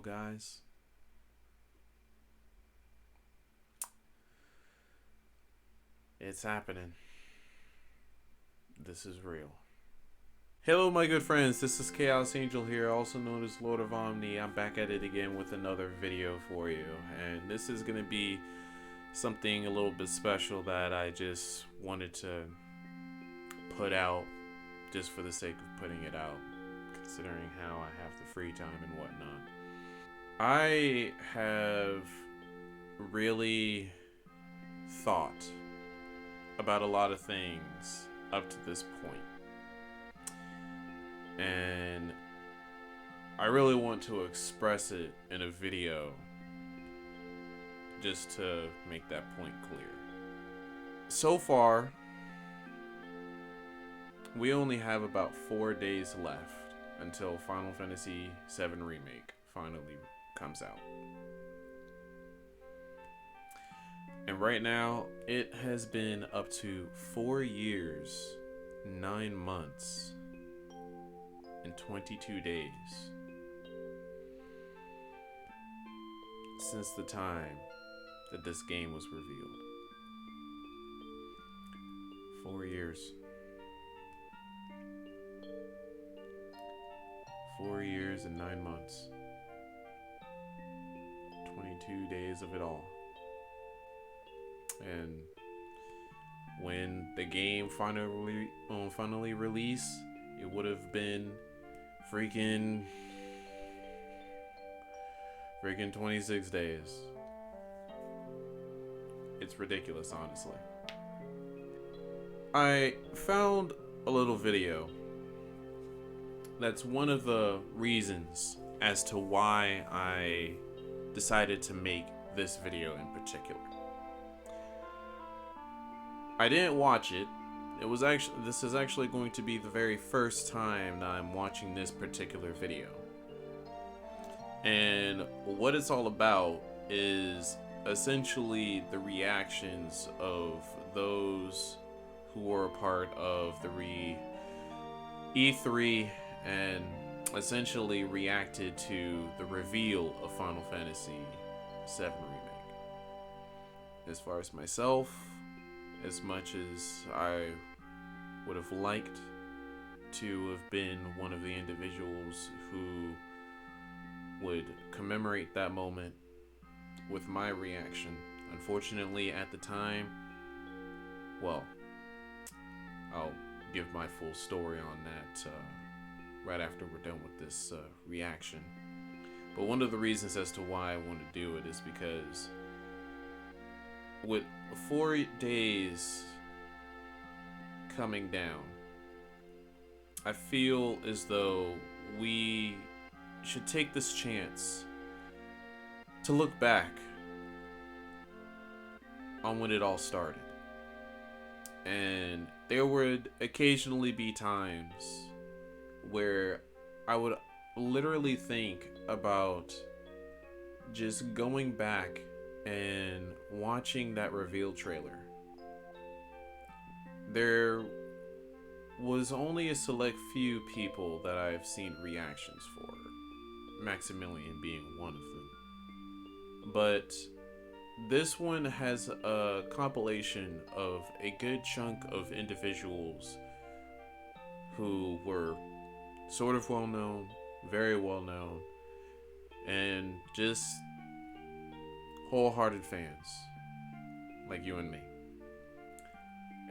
guys. It's happening. This is real. Hello, my good friends. This is Chaos Angel here, also known as Lord of Omni. I'm back at it again with another video for you. And this is going to be something a little bit special that I just wanted to put out just for the sake of putting it out, considering how I have the free time and whatnot. I have really thought about a lot of things up to this point. And I really want to express it in a video just to make that point clear. So far, we only have about 4 days left until Final Fantasy VII Remake finally comes out. And right now, it has been up to 4 years, 9 months, and 22 days since the time that this game was revealed. 4 years. 4 years and 9 months. 22 days of it all. And when the game finally released, it would have been freaking 26 days. It's ridiculous, honestly. I found a little video that's one of the reasons as to why I decided to make this video in particular. I didn't watch it. This is actually going to be the very first time that I'm watching this particular video. And what it's all about is essentially the reactions of those who were a part of the E3 and essentially reacted to the reveal of Final Fantasy VII Remake. As far as myself, as much as I would have liked to have been one of the individuals who would commemorate that moment with my reaction, unfortunately at the time, well, I'll give my full story on that right after we're done with this reaction. But one of the reasons as to why I want to do it is because with 4 days coming down, I feel as though we should take this chance to look back on when it all started. And there would occasionally be times where I would literally think about just going back and watching that reveal trailer. There was only a select few people that I've seen reactions for, Maximilian being one of them. But this one has a compilation of a good chunk of individuals who were sort of well known, very well known, and just wholehearted fans like you and me.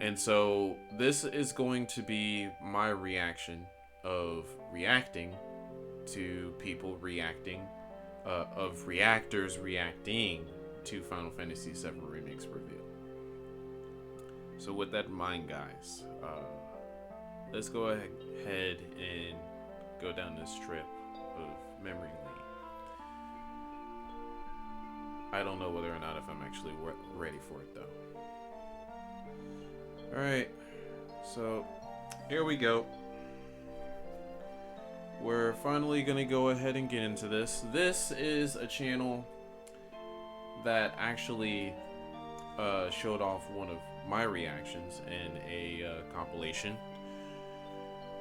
And so this is going to be my reaction of reacting to people reacting, of reactors reacting to Final Fantasy VII Remake's reveal. So with that in mind, guys, let's go ahead and go down this trip of memory lane. I don't know whether or not if I'm actually ready for it though. Alright, so here we go. We're finally going to go ahead and get into this. This is a channel that actually showed off one of my reactions in a compilation.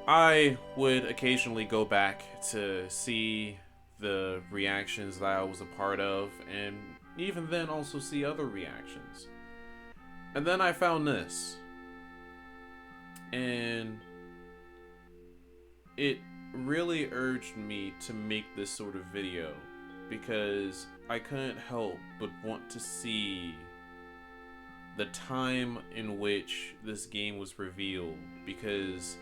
I would occasionally go back to see the reactions that I was a part of, and even then also see other reactions. And then I found this, and it really urged me to make this sort of video, because I couldn't help but want to see the time in which this game was revealed, because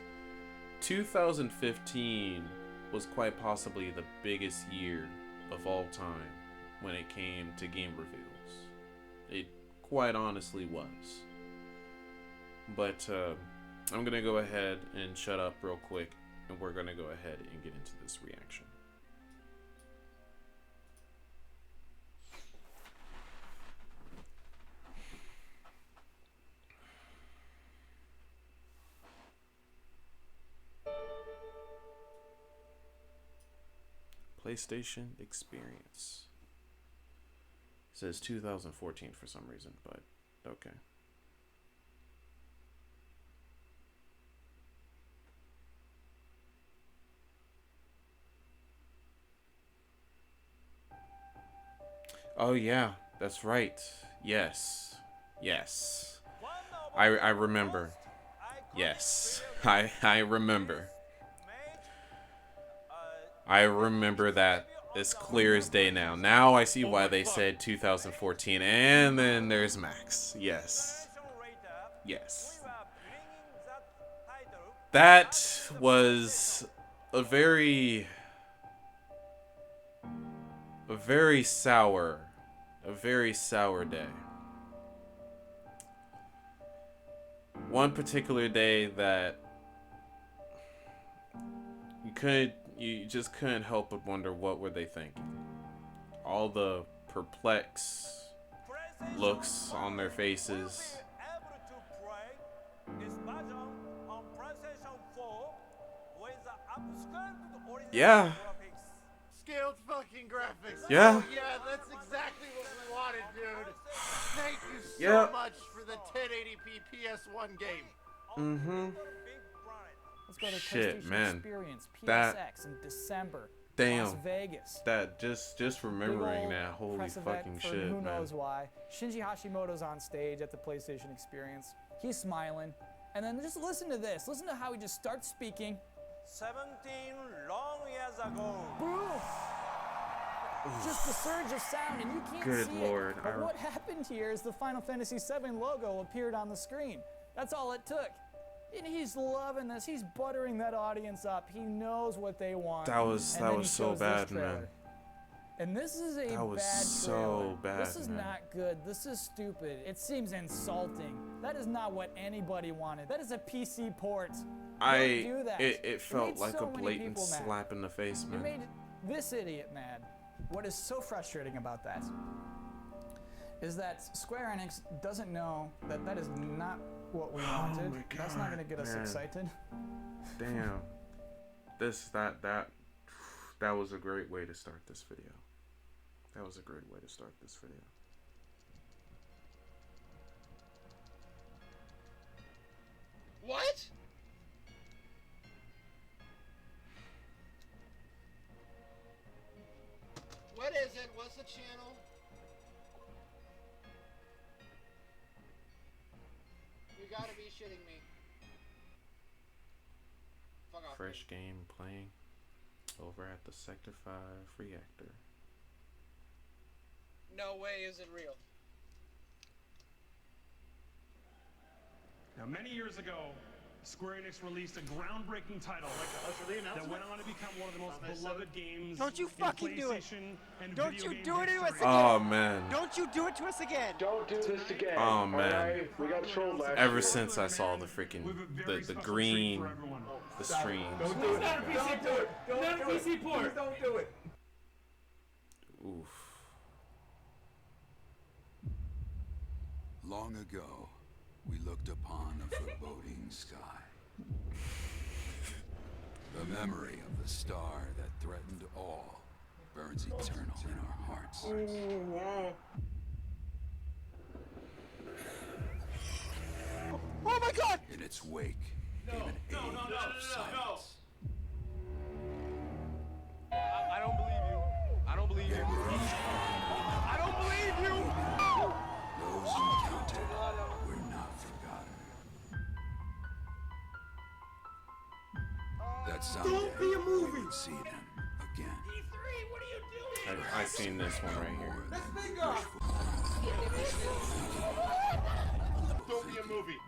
2015 was quite possibly the biggest year of all time when it came to game reveals. It quite honestly was. But I'm gonna go ahead and shut up real quick, and we're gonna go ahead and get into this reaction. PlayStation Experience. It says 2014 for some reason, but okay. Oh yeah, that's right. Yes. Yes. I remember. Yes. I remember. I remember that as clear as day now. Now I see why they said 2014. And then there's Max. Yes. Yes. That was a very sour day. One particular day that you just couldn't help but wonder, what were they thinking? All the perplexed looks on their faces. Yeah. Scaled fucking graphics. Yeah. Oh, yeah, that's exactly what we wanted, dude. Thank you so much for the 1080p PS1 game. Mm-hmm. Let's go to Shit, PlayStation man. Experience, That- PSX in December. Damn. Las Vegas. That just remembering Big ol' that, holy press event fucking for shit, who man. knows why. Shinji Hashimoto's on stage at the PlayStation Experience. He's smiling. And then just listen to this. Listen to how he just starts speaking. 17 long years ago. Boom! Just the surge of sound, and you can't Good see Lord, it. But what happened here is the Final Fantasy VII logo appeared on the screen. That's all it took. And he's loving this. He's buttering that audience up. He knows what they want. That was so bad, man. And this is a That was bad so trailer. bad, This is man. not good. This is stupid. It seems insulting. That is not what anybody wanted. That is a PC port. Don't do that. It felt made like so a many blatant people mad. slap in the face, It man. made this idiot mad. What is so frustrating about that is that Square Enix doesn't know that that is not what we wanted. my That's not God, going to get us man. excited. Damn. That was a great way to start this video. That was a great way to start this video. What? What is it? What's the channel? You gotta be shitting me. Fuck off. Fresh game playing over at the Sector 5 reactor. No way is it real. Now, many years ago, Square Enix released a groundbreaking title that went on to become one of the most beloved games Don't you in fucking do it. PlayStation and Don't video you game do it to us history. again. Oh man. Don't you do it to us again. Don't do this again. Oh man. Alright? We got trolled last Ever year. since I saw the freaking We have a very the special green treat for everyone. the streams. Don't do it. Don't do it. Don't do it. Please don't do it. Oof. Long ago, we looked upon a foreboding sky. The memory of the star that threatened all burns eternal in our hearts. Oh my God! In its wake came an age of silence. I don't believe you. believe you. I don't believe you. Those encountered were not forgotten. That someday Don't be a movie. we would see them again. I've seen this one right here. Let's make up. Don't be a movie.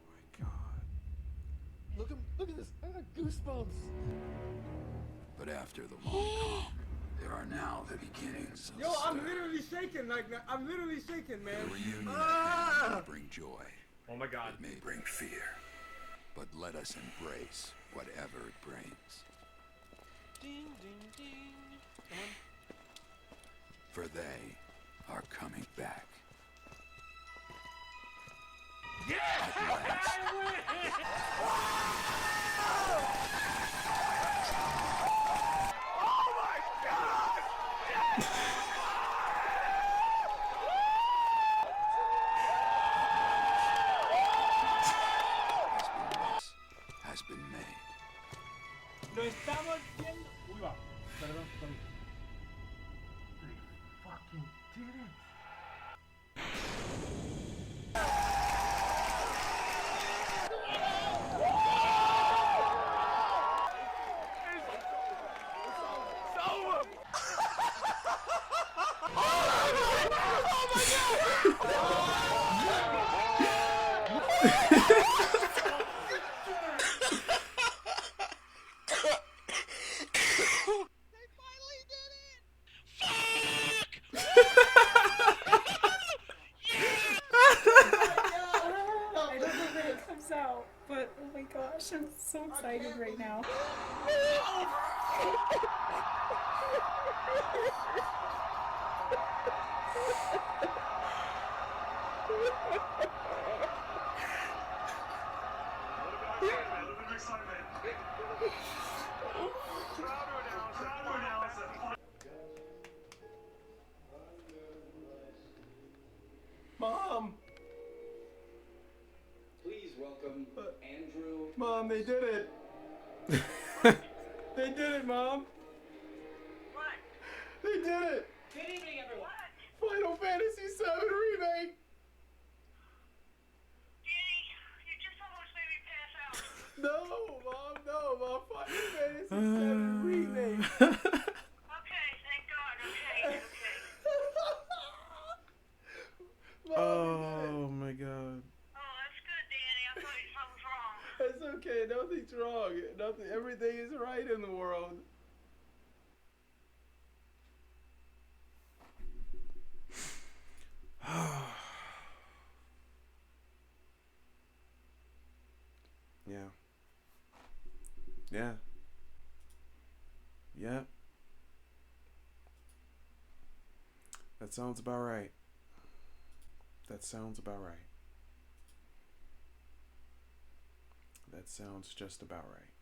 My God. Look at this. I got goosebumps. But after the long calm, there are now the beginnings of Yo, I'm stir. literally shaking like that. I'm literally shaking, man. The reunion may bring joy. Oh my God. It may bring fear. But let us embrace whatever it brings. Ding, ding, ding. For they are coming back. At last. Has been made. Lo estamos viendo. Uy, va. Perdón, perdón. Fucking did it. I don't know when it comes out, but oh my gosh, I'm so excited right now. Mom. Please welcome Andrew. Mom, they did it. They did it, Mom. What? They did it. Good evening, everyone. Final Fantasy VII Remake. Danny, you just almost made me pass out. No, Mom, no, Mom. Final Fantasy VII Remake. Okay, thank God. Okay. Mom, Oh my God. Oh, that's good, Danny. I thought something was wrong. it's okay. Nothing's wrong. Nothing. Everything is right in the world. Yeah. Yeah. Yep. That sounds about right. That sounds about right. That sounds just about right.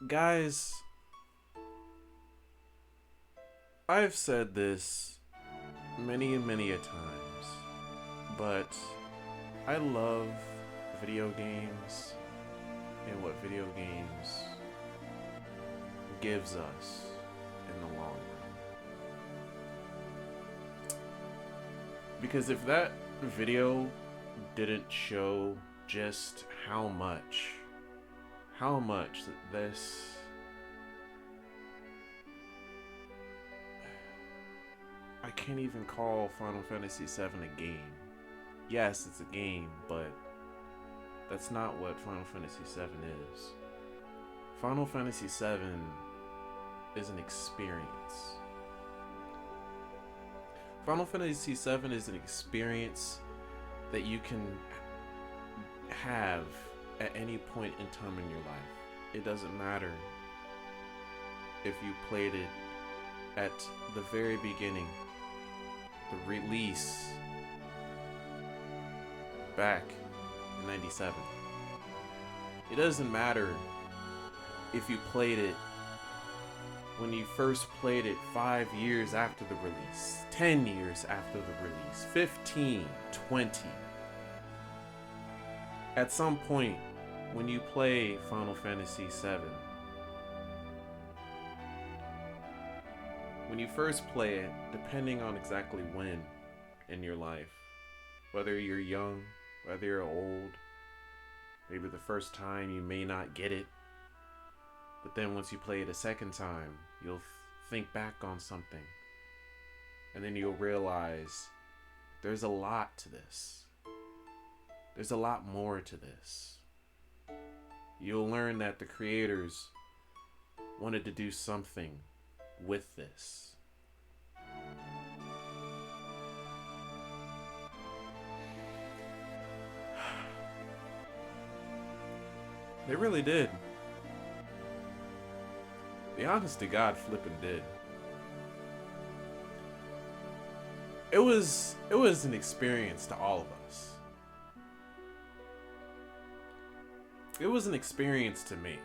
Guys, I've said this many and many a times, but I love video games and what video games gives us in the long run. Because if that video didn't show just how much this I can't even call Final Fantasy VII a game. Yes, it's a game, but that's not what Final Fantasy VII is. Final Fantasy VII is an experience. Final Fantasy VII is an experience that you can have at any point in time in your life. It doesn't matter if you played it at the very beginning, the release back in '97. It doesn't matter if you played it when you first played it 5 years after the release, 10 years after the release, 15, 20. At some point, when you play Final Fantasy VII, when you first play it, depending on exactly when in your life, whether you're young, whether you're old, maybe the first time you may not get it, but then once you play it a second time, you'll think back on something. And then you'll realize there's a lot to this. There's a lot more to this. You'll learn that the creators wanted to do something with this. They really did. The honest to God flippin' did. It was an experience to all of us. It was an experience to me.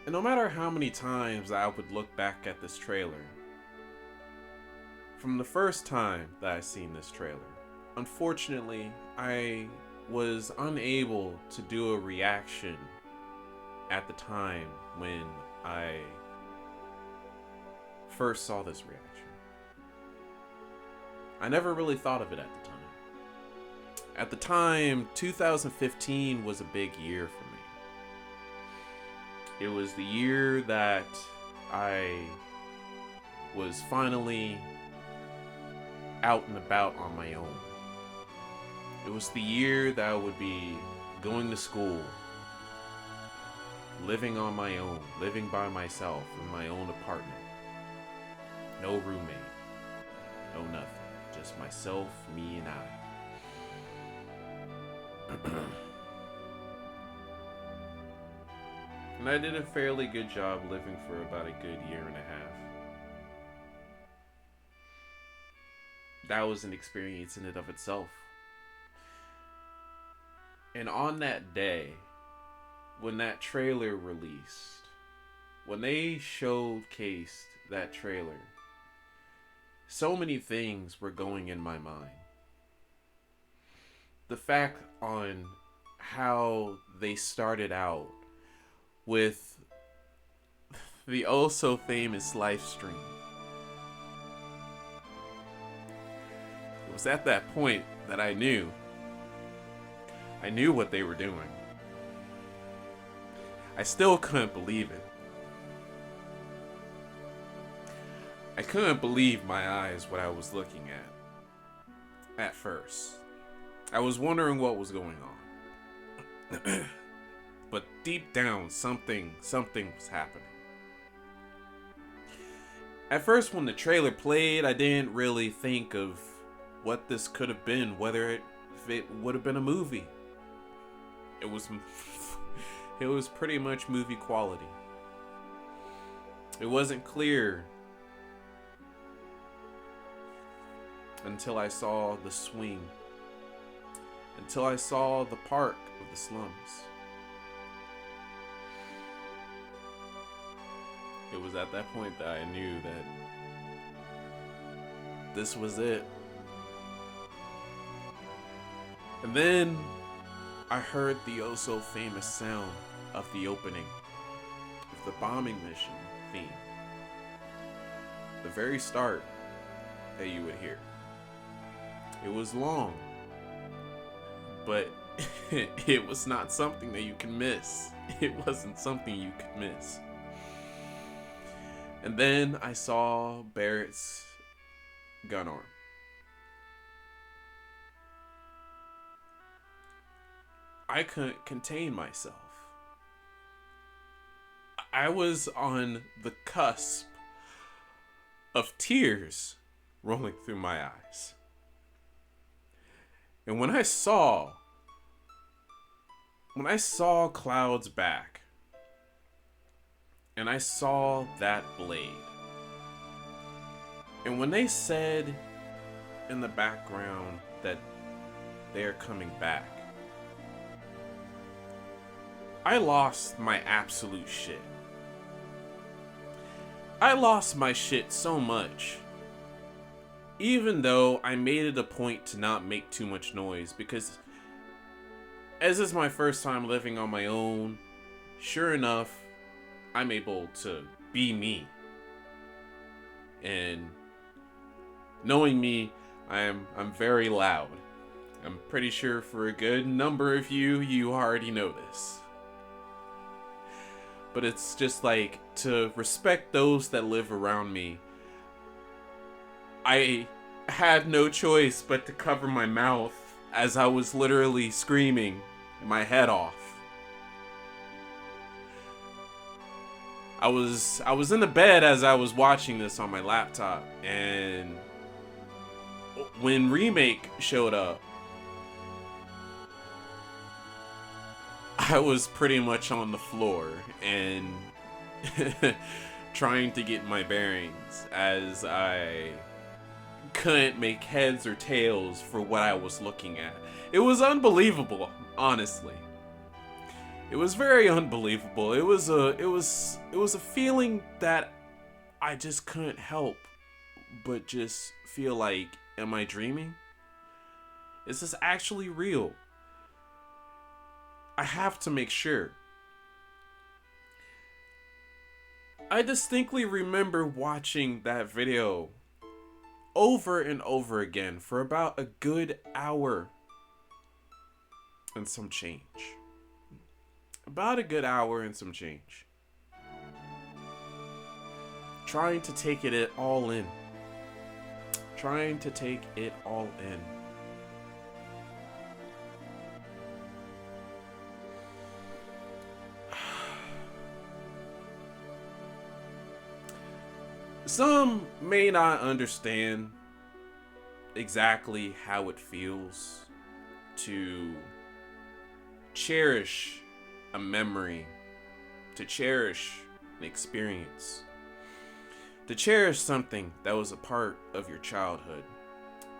And no matter how many times I would look back at this trailer, from the first time that I seen this trailer, unfortunately, I was unable to do a reaction at the time when I first saw this reaction. I never really thought of it at the time. At the time, 2015 was a big year for me. It was the year that I was finally out and about on my own. It was the year that I would be going to school, living on my own, living by myself in my own apartment. No roommate, no nothing, just myself, me, and I. And I did a fairly good job living for about a good year and a half. That was an experience in and of itself. And on that day, when that trailer released, when they showcased that trailer, so many things were going in my mind. The fact on how they started out with the oh so famous live stream. It was at that point that I knew what they were doing. I still couldn't believe it. I couldn't believe my eyes what I was looking at first. I was wondering what was going on. But deep down, something was happening. At first, when the trailer played, I didn't really think of what this could have been, whether if it would have been a movie. It was pretty much movie quality. It wasn't clear until I saw the swing, until I saw the park of the slums. It was at that point that I knew that this was it. And then I heard the oh so famous sound of the opening of the bombing mission theme. The very start that you would hear. It was long, but it was not something that you can miss. It wasn't something you could miss. And then I saw Barrett's gun arm. I couldn't contain myself. I was on the cusp of tears rolling through my eyes. And when I saw Cloud's back, and I saw that blade, and when they said in the background that they're coming back, I lost my absolute shit. I lost my shit so much. Even though I made it a point to not make too much noise, because as this is my first time living on my own, sure enough, I'm able to be me. And knowing me, I'm very loud. I'm pretty sure for a good number of you already know this. But it's just like, to respect those that live around me, I had no choice but to cover my mouth as I was literally screaming my head off. I was in the bed as I was watching this on my laptop, and when Remake showed up, I was pretty much on the floor and trying to get my bearings as I couldn't make heads or tails for what I was looking at. It was unbelievable, honestly. It was very unbelievable. It was a feeling that I just couldn't help but just feel like, am I dreaming? Is this actually real? I have to make sure. I distinctly remember watching that video over and over again for about a good hour and some change. About a good hour and some change. Trying to take it all in. Trying to take it all in. Some may not understand exactly how it feels to cherish a memory, to cherish an experience, to cherish something that was a part of your childhood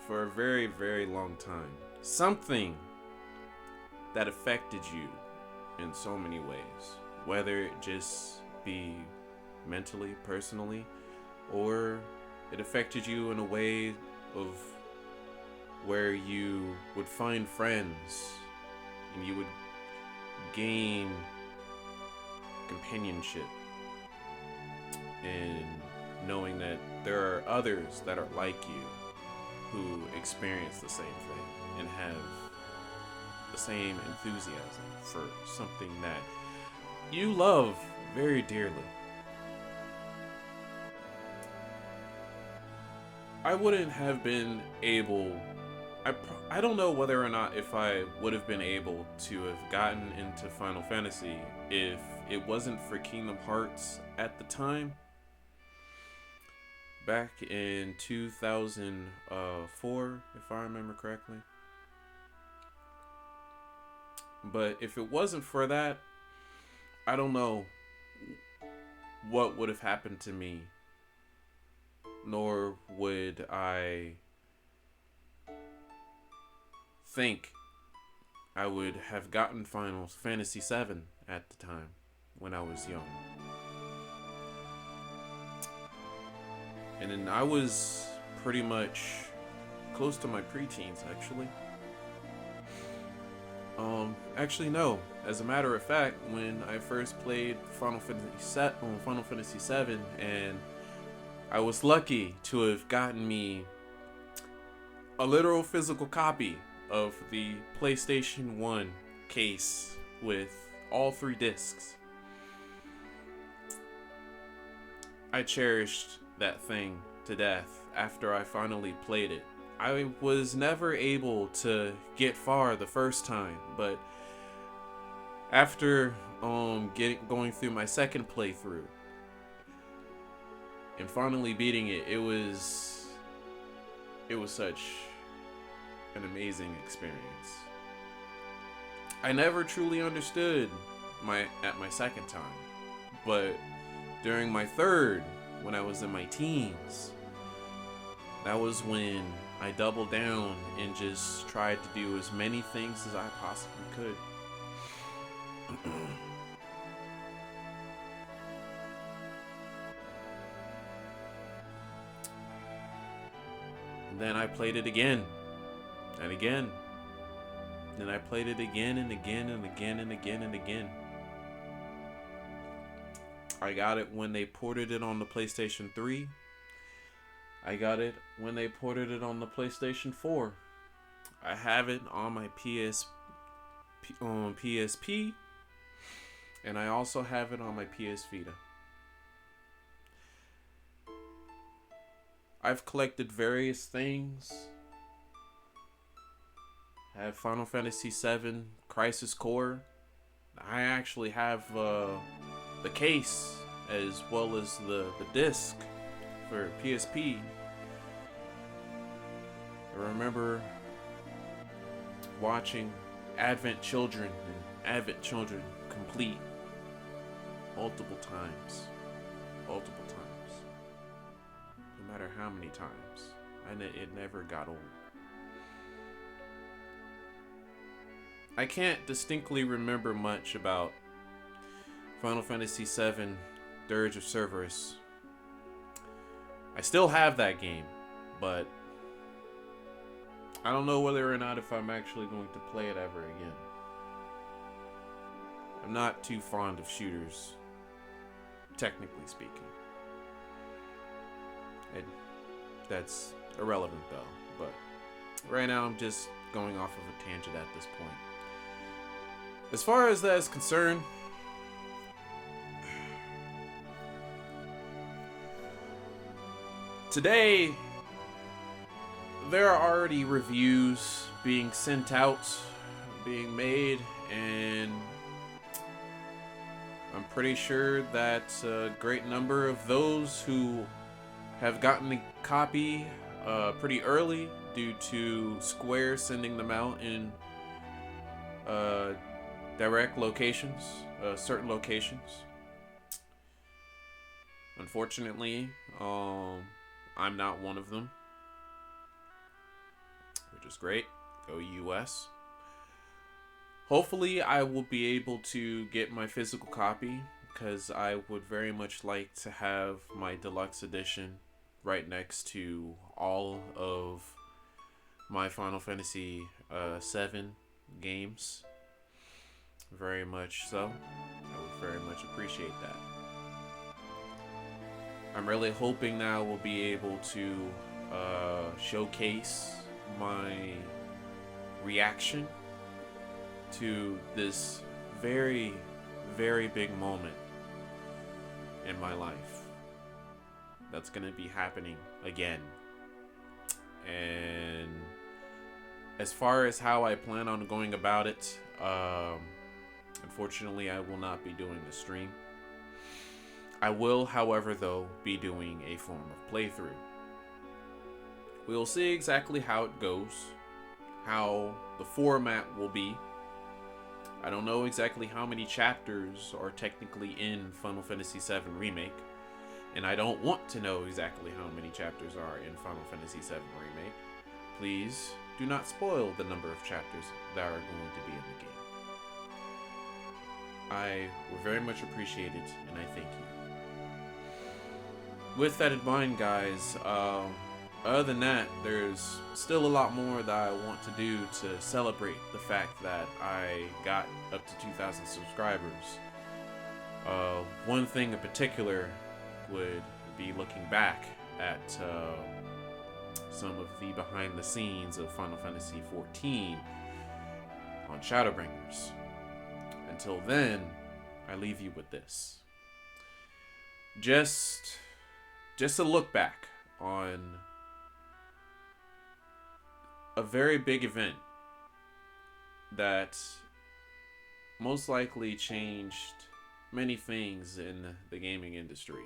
for a very, very long time. Something that affected you in so many ways, whether it just be mentally, personally, or it affected you in a way of where you would find friends and you would gain companionship and knowing that there are others that are like you who experience the same thing and have the same enthusiasm for something that you love very dearly. I wouldn't have been able, I don't know whether or not if I would have been able to have gotten into Final Fantasy if it wasn't for Kingdom Hearts at the time. Back in 2004, if I remember correctly. But if it wasn't for that, I don't know what would have happened to me. Nor would I think I would have gotten Final Fantasy VII at the time when I was young. And then I was pretty much close to my preteens, actually. Actually no. As a matter of fact, when I first played Final Fantasy VII, and I was lucky to have gotten me a literal physical copy of the PlayStation 1 case with all 3 discs. I cherished that thing to death after I finally played it. I was never able to get far the first time, but after going through my second playthrough and finally beating it, it was such an amazing experience. I never truly understood at my second time, but during my third, when I was in my teens, that was when I doubled down and just tried to do as many things as I possibly could. And then I played it again and again. Then I played it again and again and again and again and again. I got it when they ported it on the PlayStation 3. I got it when they ported it on the PlayStation 4. I have it on my PSP. And I also have it on my PS Vita. I've collected various things. I have Final Fantasy VII Crisis Core. I actually have the case as well as the disc for PSP. I remember watching Advent Children and Advent Children Complete multiple times. No matter how many times. And it never got old. I can't distinctly remember much about Final Fantasy VII Dirge of Cerberus. I still have that game, but I don't know whether or not if I'm actually going to play it ever again. I'm not too fond of shooters, technically speaking. That's irrelevant though, but right now I'm just going off of a tangent at this point. As far as that is concerned, today there are already reviews being sent out, being made, and I'm pretty sure that a great number of those who have gotten the copy pretty early due to Square sending them out in direct locations, certain locations. Unfortunately, I'm not one of them, which is great. Go US. Hopefully I will be able to get my physical copy, because I would very much like to have my deluxe edition right next to all of my Final Fantasy VII games. Very much so. I would very much appreciate that. I'm really hoping now we'll be able to showcase my reaction to this very, very big moment in my life that's going to be happening again. And as far as how I plan on going about it, unfortunately I will not be doing a stream. I will, however, though, be doing a form of playthrough. We'll see exactly how it goes, how the format will be. I don't know exactly how many chapters are technically in Final Fantasy VII Remake, and I don't want to know exactly how many chapters are in Final Fantasy VII Remake. Please do not spoil the number of chapters that are going to be in the game. I would very much appreciate it, and I thank you. With that in mind, guys, other than that, there's still a lot more that I want to do to celebrate the fact that I got up to 2,000 subscribers. One thing in particular would be looking back at some of the behind the scenes of Final Fantasy XIV on Shadowbringers. Until then, I leave you with this. Just a look back on a very big event that most likely changed many things in the gaming industry,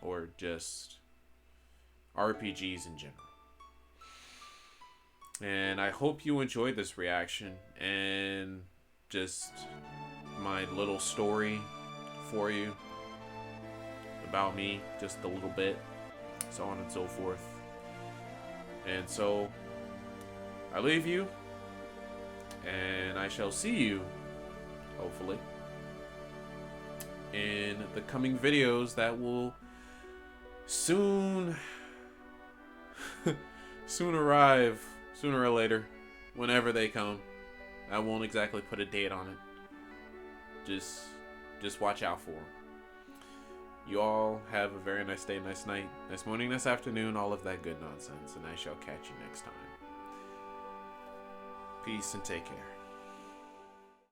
or just RPGs in general. And I hope you enjoyed this reaction and just my little story for you about me, just a little bit, so on and so forth. And so I leave you, and I shall see you, hopefully, in the coming videos that will soon soon arrive, sooner or later, whenever they come. I won't exactly put a date on it. Just watch out for them. You all have a very nice day, nice night, nice morning, nice afternoon, all of that good nonsense, and I shall catch you next time. Peace and take care.